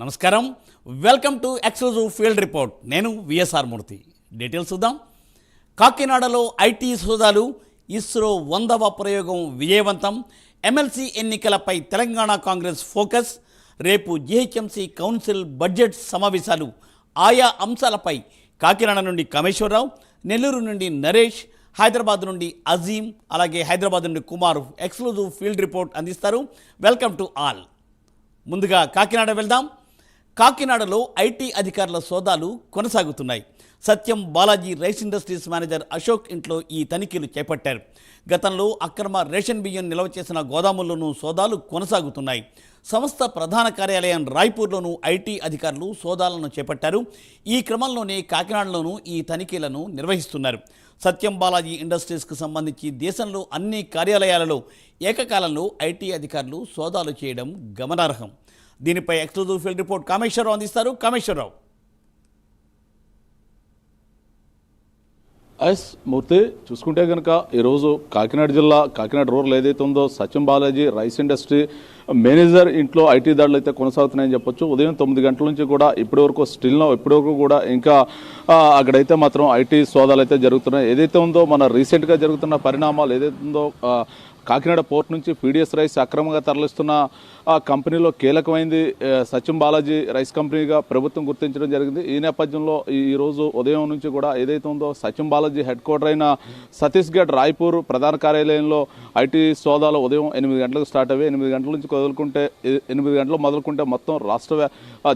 నమస్కారం, welcome to exclusive field report. నేను VSR మూర్తి. Details చూద్దాం. కాకినాడలో ఐటీ సోదాలు, ఇస్రో 100వ ప్రయోగం విజయవంతం, ఎమ్మెల్సీ ఎన్నికలపై తెలంగాణ కాంగ్రెస్ ఫోకస్, రేపు జీహెచ్ఎంసీ కౌన్సిల్ బడ్జెట్ సమావేశాలు, ఆయా అంశాలపై కాకినాడ నుండి కామేశ్వరరావు, నెల్లూరు నుండి నరేష్, హైదరాబాద్ నుండి అజీం, అలాగే హైదరాబాద్ నుండి కుమార్ ఎక్స్క్లూజివ్ ఫీల్డ్ రిపోర్ట్ అందిస్తారు. Welcome to all. ముందుగా కాకినాడ వెళ్దాం. కాకినాడలో ఐటీ అధికారుల సోదాలు కొనసాగుతున్నాయి. Satyam Balaji rice industries manager Ashok ఇంట్లో ఈ తనిఖీలు చేపట్టారు. గతంలో అక్రమ రేషన్ బియ్యం నిల్వ చేసిన గోదాముల్లోనూ సోదాలు కొనసాగుతున్నాయి. సంస్థ ప్రధాన కార్యాలయం రాయ్పూర్లోనూ ఐటీ అధికారులు సోదాలను చేపట్టారు. ఈ క్రమంలోనే కాకినాడలోనూ ఈ తనిఖీలను నిర్వహిస్తున్నారు. సత్యం బాలాజీ ఇండస్ట్రీస్కు సంబంధించి దేశంలో అన్ని కార్యాలయాలలో ఏకకాలంలో ఐటీ అధికారులు సోదాలు చేయడం గమనార్హం. దీనిపై ఎక్స్క్లూజివ్ ఫీల్డ్ రిపోర్ట్ కామేశ్వరరావు అందిస్తారు. కామేశ్వరరావు. మూర్తి, చూసుకుంటే కనుక ఈరోజు కాకినాడ జిల్లా కాకినాడ రూరల్ ఏదైతే ఉందో సత్యం బాలాజీ రైస్ ఇండస్ట్రీ మేనేజర్ ఇంట్లో ఐటీ దాడులు అయితే కొనసాగుతున్నాయని చెప్పొచ్చు. ఉదయం 9 గంటల నుంచి కూడా ఇప్పటివరకు ఇప్పటివరకు కూడా ఇంకా అక్కడైతే మాత్రం ఐటీ సోదాలు అయితే జరుగుతున్నాయి. ఏదైతే ఉందో మన రీసెంట్గా జరుగుతున్న పరిణామాలు ఏదైతే ఉందో కాకినాడ పోర్ట్ నుంచి పీడిఎస్ రైస్ అక్రమంగా తరలిస్తున్న ఆ కంపెనీలో కీలకమైంది సత్యం బాలాజీ రైస్ కంపెనీగా ప్రభుత్వం గుర్తించడం జరిగింది. ఈ నేపథ్యంలో ఈరోజు ఉదయం నుంచి కూడా ఏదైతే ఉందో సత్యం బాలాజీ హెడ్ క్వార్టర్ అయిన ఛత్తీస్గఢ్ రాయ్పూర్ ప్రధాన కార్యాలయంలో ఐటీ సోదాలు ఉదయం 8 గంటలకు స్టార్ట్ అయ్యి 8 గంటల నుంచి 8 గంటలు మొదలుకుంటే మొత్తం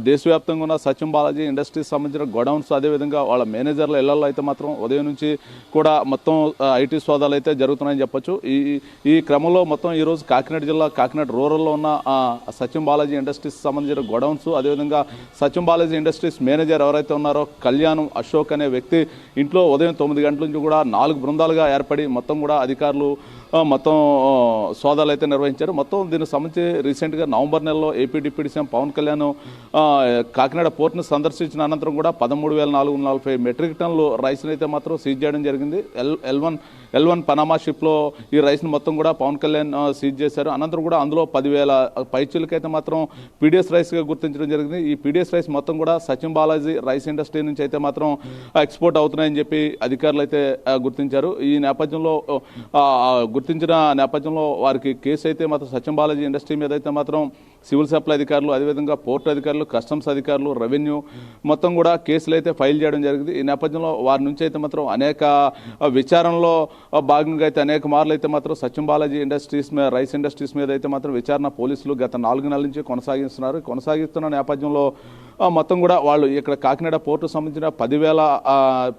దేశవ్యాప్తంగా ఉన్న సత్యం బాలాజీ ఇండస్ట్రీస్ సంబంధించిన గోడౌన్స్, అదేవిధంగా వాళ్ళ మేనేజర్ల ఇళ్లలో అయితే మాత్రం ఉదయం నుంచి కూడా మొత్తం ఐటీ సోదాలు అయితే జరుగుతున్నాయని చెప్పొచ్చు. ఈ క్రమంలో మొత్తం ఈరోజు కాకినాడ జిల్లా కాకినాడ రూరల్లో ఉన్న సత్యం బాలాజీ ఇండస్ట్రీస్ సంబంధించిన గోడౌన్స్, అదేవిధంగా సత్యం బాలాజీ ఇండస్ట్రీస్ మేనేజర్ ఎవరైతే ఉన్నారో కళ్యాణం అశోక్ అనే వ్యక్తి ఇంట్లో ఉదయం 9 గంటల నుంచి కూడా 4 బృందాలుగా ఏర్పడి మొత్తం కూడా అధికారులు మొత్తం సోదాలు అయితే నిర్వహించారు. మొత్తం దీనికి సంబంధించి రీసెంట్గా నవంబర్ నెలలో AP deputy CM Pawan Kalyan Kakinada పోర్టును సందర్శించిన అనంతరం కూడా 13,440 మెట్రిక్ టన్నులు రైస్ని అయితే మాత్రం సీజ్ చేయడం జరిగింది. ఎల్1 పనామా షిప్లో ఈ రైస్ని మొత్తం కూడా పవన్ కళ్యాణ్ సీజ్ చేశారు. అనంతరం కూడా అందులో 10,000 పైచీలకైతే మాత్రం పీడిఎస్ రైస్గా గుర్తించడం జరిగింది. ఈ పీడిఎస్ రైస్ మొత్తం కూడా సత్యం బాలాజీ రైస్ ఇండస్ట్రీ నుంచి అయితే మాత్రం ఎక్స్పోర్ట్ అవుతున్నాయని చెప్పి అధికారులు అయితే గుర్తించారు. ఈ నేపథ్యంలో గుర్తించిన నేపథ్యంలో వారికి కేసు అయితే మాత్రం సత్యం బాలాజీ ఇండస్ట్రీ మీద అయితే మాత్రం సివిల్ సప్లై అధికారులు, అదేవిధంగా పోర్టు అధికారులు, కస్టమ్స్ అధికారులు, రెవెన్యూ మొత్తం కూడా కేసులు అయితే ఫైల్ చేయడం జరిగింది. ఈ నేపథ్యంలో వారి నుంచి అయితే మాత్రం అనేక విచారణలో భాగంగా అయితే అనేక మార్లు అయితే మాత్రం సత్యం బాలాజీ రైస్ ఇండస్ట్రీస్ మీద అయితే మాత్రం విచారణ పోలీసులు గత 4 నెలల నుంచి కొనసాగిస్తున్న నేపథ్యంలో మొత్తం కూడా వాళ్ళు ఇక్కడ కాకినాడ పోర్టు సంబంధించిన 10,000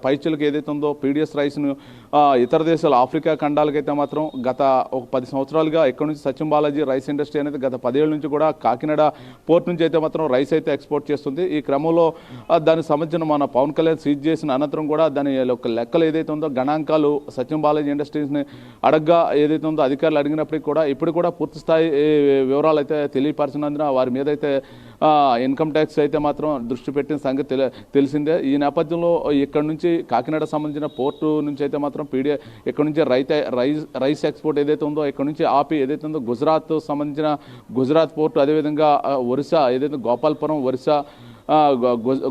పైచీలకు ఏదైతే ఉందో పీడిఎస్ రైస్ను ఇతర దేశాలు ఆఫ్రికా ఖండాలకైతే మాత్రం గత ఒక 10 సంవత్సరాలుగా ఇక్కడ నుంచి సత్యం బాలాజీ రైస్ ఇండస్ట్రీ అనేది గత 10 ఏళ్ళ నుంచి కూడా కాకినాడ పోర్ట్ నుంచి అయితే మాత్రం రైస్ అయితే ఎక్స్పోర్ట్ చేస్తుంది. ఈ క్రమంలో దానికి సంబంధించిన మన పవన్ కళ్యాణ్ సీజ్ చేసిన అనంతరం కూడా దాని యొక్క లెక్కలు ఏదైతే ఉందో గణాంకాలు సత్యం బాలాజీ ఇండస్ట్రీస్ని అడగ్గా ఏదైతే ఉందో అధికారులు అడిగినప్పటికీ కూడా ఇప్పుడు కూడా పూర్తి స్థాయి వివరాలు అయితే తెలియపరిచినందున వారి మీద అయితే ఇన్కమ్ ట్యాక్స్ అయితే మాత్రం దృష్టి పెట్టిన సంగతి తెలిసిందే. ఈ నేపథ్యంలో ఇక్కడ నుంచి కాకినాడ సంబంధించిన పోర్టు నుంచి అయితే మాత్రం ఇక్కడ నుంచి రైస్ ఎక్స్పోర్ట్ ఏదైతే ఉందో ఇక్కడ నుంచి ఆపి ఏదైతే ఉందో గుజరాత్ సంబంధించిన గుజరాత్ పోర్టు, అదేవిధంగా ఒరిస్సా ఏదైతే గోపాల్పురం ఒరిస్సా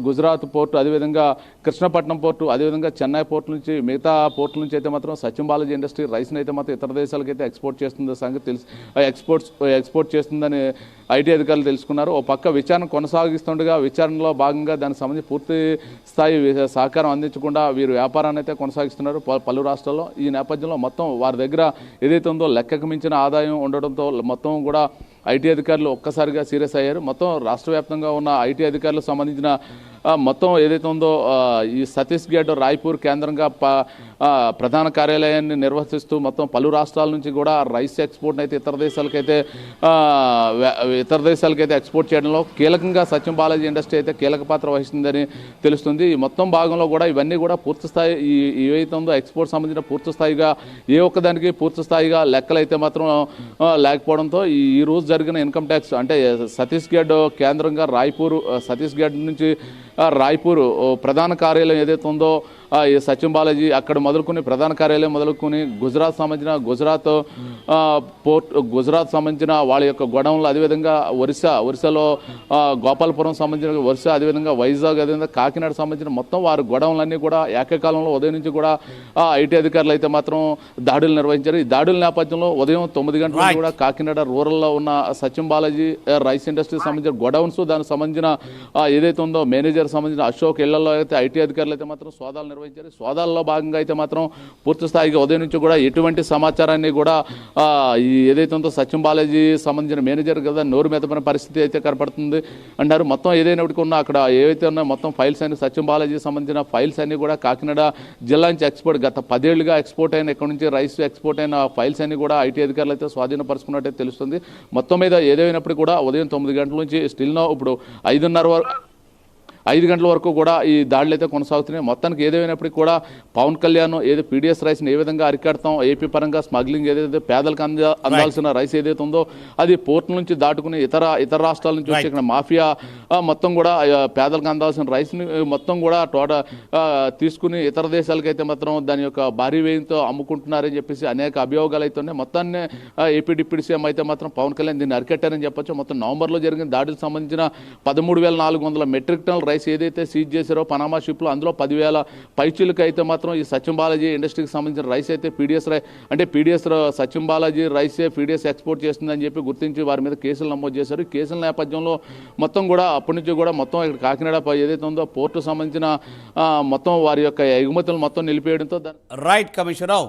గుజరాత్ పోర్టు, అదేవిధంగా కృష్ణపట్నం పోర్టు, అదేవిధంగా చెన్నై పోర్టు నుంచి మిగతా పోర్టుల నుంచి అయితే మాత్రం సత్యం బాలాజీ ఇండస్ట్రీ రైస్ని అయితే మాత్రం ఇతర దేశాలకైతే ఎక్స్పోర్ట్ చేస్తుందో సంగతి ఎక్స్పోర్ట్ చేస్తుందని ఐటీ అధికారులు తెలుసుకున్నారు. ఓ పక్క విచారణ కొనసాగిస్తుండగా విచారణలో భాగంగా దానికి సంబంధించి పూర్తి స్థాయి సహకారం అందించకుండా వీరు వ్యాపారాన్ని అయితే కొనసాగిస్తున్నారు పలు రాష్ట్రాల్లో. ఈ నేపథ్యంలో మొత్తం వారి దగ్గర ఏదైతే ఉందో లెక్కకు మించిన ఆదాయం ఉండడంతో మొత్తం కూడా ఐటీ అధికారులు ఒక్కసారిగా సీరియస్ అయ్యారు. మొత్తం రాష్ట్ర వ్యాప్తంగా ఉన్న ఐటీ అధికారులకు సంబంధించిన మొత్తం ఏదైతే ఉందో ఈ ఛత్తీస్గఢ్ రాయ్పూర్ కేంద్రంగా ప్రధాన కార్యాలయాన్ని నిర్వహిస్తూ మొత్తం పలు రాష్ట్రాల నుంచి కూడా రైస్ ఎక్స్పోర్ట్ని అయితే ఇతర దేశాలకైతే ఎక్స్పోర్ట్ చేయడంలో కీలకంగా సత్యం బాలాజీ ఇండస్ట్రీ అయితే కీలక పాత్ర వహిస్తుందని తెలుస్తుంది. ఈ మొత్తం భాగంలో కూడా ఇవన్నీ కూడా పూర్తి స్థాయి ఏవైతే ఉందో ఎక్స్పోర్ట్ సంబంధించిన పూర్తి స్థాయిగా ఏ ఒక్కదానికి పూర్తి స్థాయిగా లెక్కలైతే మాత్రం లేకపోవడంతో ఈ రోజు జరిగిన ఇన్కమ్ ట్యాక్స్ అంటే ఛత్తీస్గఢ్ కేంద్రంగా రాయ్పూర్ ఛత్తీస్గఢ్ నుంచి రాయ్పూర్ ప్రధాన కార్యాలయం ఏదైతే ఉందో ఈ సచిన్ బాలాజీ అక్కడ మొదలుకొని ప్రధాన కార్యాలయం మొదలుకొని గుజరాత్ సంబంధించిన వాళ్ళ యొక్క గొడవలు, అదేవిధంగా ఒరిస్సాలో గోపాలపురం సంబంధించిన అదేవిధంగా వైజాగ్, అదేవిధంగా కాకినాడ సంబంధించిన మొత్తం వారి గొడవలన్నీ కూడా ఏకకాలంలో ఉదయం నుంచి కూడా ఐటీ అధికారులు అయితే మాత్రం దాడులు నిర్వహించారు. ఈ దాడుల నేపథ్యంలో ఉదయం 9 గంటలకు కూడా కాకినాడ రూరల్లో ఉన్న సచిన్ బాలాజీ రైస్ ఇండస్ట్రీకి సంబంధించిన గొడౌన్స్, దానికి సంబంధించిన ఏదైతే ఉందో మేనేజర్ సంబంధించిన అశోక్ ఇళ్లలో అయితే ఐటీ అధికారులు అయితే మాత్రం సోదాలు నిర్వహించారు. సోదాల్లో భాగంగా అయితే మాత్రం పూర్తి స్థాయిగా ఉదయం నుంచి కూడా ఎటువంటి సమాచారాన్ని కూడా ఈ ఏదైతే ఉందో సచిన్ బాలాజీ సంబంధించిన మేనేజర్ కదా నోరు మెదపని పరిస్థితి అయితే కనపడుతుంది అంటారు. మొత్తం ఏదైనప్పటికీ ఉన్న అక్కడ ఏవైతే ఉన్నాయో మొత్తం ఫైల్స్ అన్ని సచిన్ బాలాజీ సంబంధించిన ఫైల్స్ అన్ని కూడా కాకినాడ జిల్లా నుంచి ఎక్స్పోర్ట్ గత 10 ఏళ్లుగా ఎక్స్పోర్ట్ అయిన ఇక్కడ నుంచి రైస్ ఎక్స్పోర్ట్ అయిన ఫైల్స్ అన్ని కూడా ఐటీ అధికారులు అయితే స్వాధీనపరుచుకున్నట్టే తెలుస్తుంది. మొత్తం మీద ఏదైనప్పటికీ కూడా ఉదయం 9 గంటల నుంచి స్టిల్నో ఇప్పుడు 5 గంటల వరకు కూడా ఈ దాడులు అయితే కొనసాగుతున్నాయి. మొత్తానికి ఏదైనప్పటికీ కూడా పవన్ కళ్యాణ్ ఏదో పీడిఎస్ రైస్ని ఏ విధంగా అరికడతాం, ఏపీ పరంగా స్మగ్లింగ్ ఏదైతే పేదలకు అందాల్సిన రైస్ ఏదైతే ఉందో అది పోర్ట్ నుంచి దాటుకుని ఇతర రాష్ట్రాల నుంచి వచ్చి ఇక్కడ మాఫియా మొత్తం కూడా పేదలకు అందాల్సిన రైస్ని మొత్తం కూడా తీసుకుని ఇతర దేశాలకైతే మాత్రం దాని యొక్క భారీ వ్యయంతో అమ్ముకుంటున్నారని చెప్పేసి అనేక అభియోగాలు అయితే ఉన్నాయి. మొత్తాన్ని ఏపీ డిప్యూటీ సీఎం అయితే మాత్రం పవన్ కళ్యాణ్ దీన్ని అరికట్టారని చెప్పొచ్చు. మొత్తం నవంబర్లో జరిగిన దాడికి సంబంధించిన 13,400 మెట్రిక్ టన్ రైస్ ఏదైతే సీజ్ చేశారో పనామా షిప్లో అందులో 10,000 పైచీలకు అయితే మాత్రం ఈ సచిన్ బాలాజీ ఇండస్ట్రీకి సంబంధించిన రైస్ అయితే పీడిఎస్ సచిన్ బాలాజీ రైసే పీడిఎస్ ఎక్స్పోర్ట్ చేస్తుందని చెప్పి గుర్తించి వారి మీద కేసులు నమోదు చేశారు. కేసుల నేపథ్యంలో మొత్తం కూడా అప్పటి నుంచి కూడా మొత్తం ఇక్కడ కాకినాడ ఏదైతే ఉందో పోర్టు సంబంధించిన మొత్తం వారి యొక్క ఎగుమతులు మొత్తం నిలిపేయడంతో రైట్ కమిషనర్